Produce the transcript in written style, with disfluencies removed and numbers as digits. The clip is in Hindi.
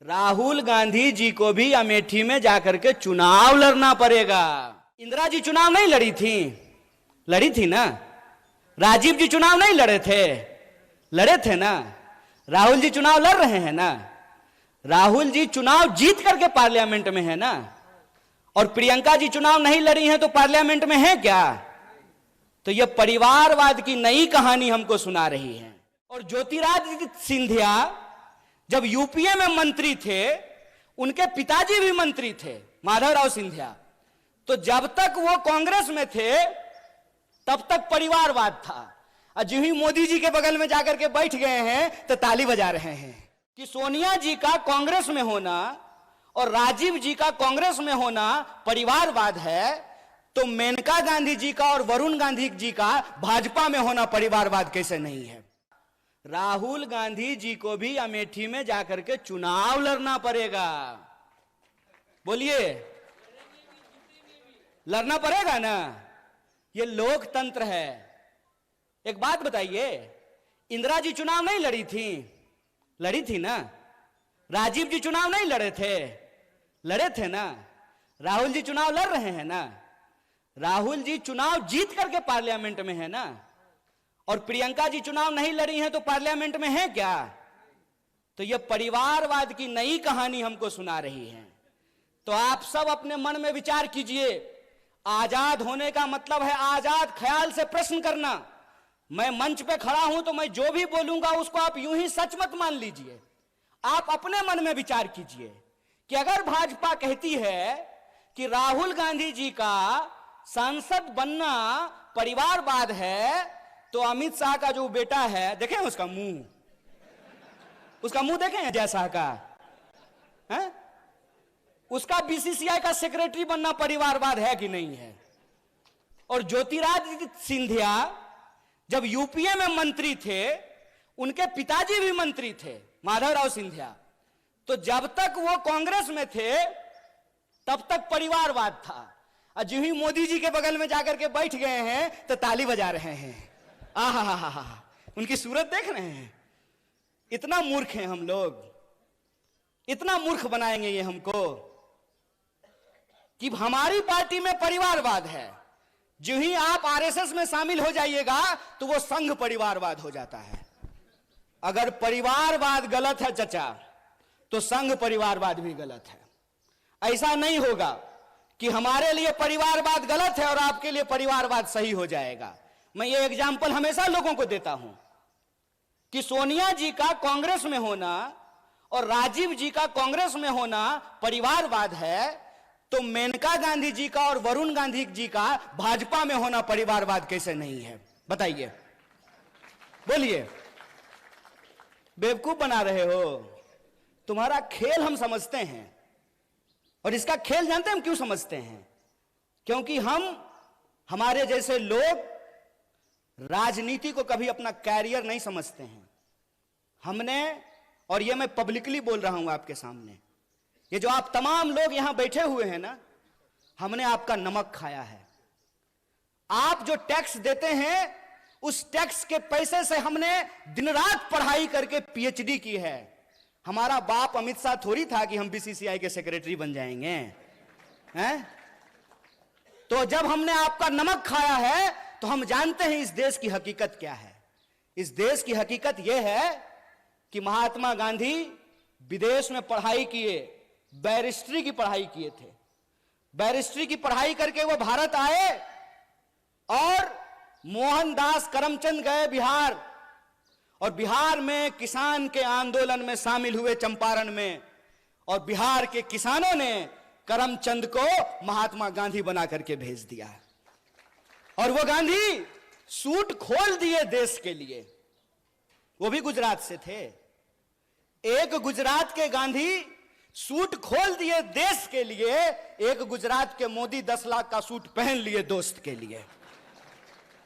राहुल गांधी जी को भी अमेठी में जाकर के चुनाव लड़ना पड़ेगा। इंदिरा जी चुनाव नहीं लड़ी थी? लड़ी थी ना। राजीव जी चुनाव नहीं लड़े थे? लड़े थे ना। राहुल जी चुनाव लड़ रहे हैं ना। राहुल जी चुनाव जीत करके पार्लियामेंट में है ना। और प्रियंका जी चुनाव नहीं लड़ी हैं तो पार्लियामेंट में है क्या? तो यह परिवारवाद की नई कहानी हमको सुना रही है। और ज्योतिरादित्य सिंधिया जब यूपीए में मंत्री थे, उनके पिताजी भी मंत्री थे, माधवराव सिंधिया। तो जब तक वो कांग्रेस में थे तब तक परिवारवाद था। और जो ही मोदी जी के बगल में जाकर के बैठ गए हैं तो ताली बजा रहे हैं कि सोनिया जी का कांग्रेस में होना और राजीव जी का कांग्रेस में होना परिवारवाद है, तो मेनका गांधी जी का और वरुण गांधी जी का भाजपा में होना परिवारवाद कैसे नहीं है? राहुल गांधी जी को भी अमेठी में जाकर के चुनाव लड़ना पड़ेगा। बोलिए, लड़ना पड़ेगा ना। ये लोकतंत्र है। एक बात बताइए, इंदिरा जी चुनाव नहीं लड़ी थी? लड़ी थी ना। राजीव जी चुनाव नहीं लड़े थे? लड़े थे ना। राहुल जी चुनाव लड़ रहे हैं ना। राहुल जी चुनाव जीत करके पार्लियामेंट में है ना। और प्रियंका जी चुनाव नहीं लड़ी हैं तो पार्लियामेंट में है क्या? तो यह परिवारवाद की नई कहानी हमको सुना रही है। तो आप सब अपने मन में विचार कीजिए। आजाद होने का मतलब है आजाद ख्याल से प्रश्न करना। मैं मंच पे खड़ा हूं तो मैं जो भी बोलूंगा उसको आप यूं ही सच मत मान लीजिए। आप अपने मन में विचार कीजिए कि अगर भाजपा कहती है कि राहुल गांधी जी का सांसद बनना परिवारवाद है, तो अमित शाह का जो बेटा है, देखें उसका मुंह देखें अजय शाह का है? उसका बीसीसीआई का सेक्रेटरी बनना परिवारवाद है कि नहीं है? और ज्योतिरादित्य सिंधिया जब यूपीए में मंत्री थे, उनके पिताजी भी मंत्री थे, माधवराव सिंधिया। तो जब तक वो कांग्रेस में थे तब तक परिवारवाद था। और जो ही मोदी जी के बगल में जाकर के बैठ गए हैं तो ताली बजा रहे हैं। आहा, उनकी सूरत देख रहे हैं। इतना मूर्ख हैं हम लोग, इतना मूर्ख बनाएंगे ये हमको कि हमारी पार्टी में परिवारवाद है। जो ही आप आरएसएस में शामिल हो जाइएगा तो वो संघ परिवारवाद हो जाता है। अगर परिवारवाद गलत है चचा, तो संघ परिवारवाद भी गलत है। ऐसा नहीं होगा कि हमारे लिए परिवारवाद गलत है और आपके लिए परिवारवाद सही हो जाएगा। मैं ये एग्जाम्पल हमेशा लोगों को देता हूं कि सोनिया जी का कांग्रेस में होना और राजीव जी का कांग्रेस में होना परिवारवाद है, तो मेनका गांधी जी का और वरुण गांधी जी का भाजपा में होना परिवारवाद कैसे नहीं है? बताइए, बोलिए। बेवकूफ बना रहे हो। तुम्हारा खेल हम समझते हैं। और इसका खेल जानते हैं हम क्यों समझते हैं? क्योंकि हमारे जैसे लोग राजनीति को कभी अपना कैरियर नहीं समझते हैं। हमने, और ये मैं पब्लिकली बोल रहा हूं आपके सामने, ये जो आप तमाम लोग यहां बैठे हुए हैं ना, हमने आपका नमक खाया है। आप जो टैक्स देते हैं, उस टैक्स के पैसे से हमने दिन रात पढ़ाई करके पीएचडी की है। हमारा बाप अमित शाह थोड़ी था कि हम बीसीसीआई के सेक्रेटरी बन जाएंगे हैं? तो जब हमने आपका नमक खाया है तो हम जानते हैं इस देश की हकीकत क्या है। इस देश की हकीकत यह है कि महात्मा गांधी विदेश में पढ़ाई किए, बैरिस्ट्री की पढ़ाई किए थे। बैरिस्ट्री की पढ़ाई करके वो भारत आए और मोहनदास करमचंद गए बिहार, और बिहार में किसान के आंदोलन में शामिल हुए चंपारण में, और बिहार के किसानों ने करमचंद को महात्मा गांधी बना करके भेज दिया। और वो गांधी सूट खोल दिए देश के लिए। वो भी गुजरात से थे। एक गुजरात के गांधी सूट खोल दिए देश के लिए, एक गुजरात के मोदी 10 लाख का सूट पहन लिए दोस्त के लिए।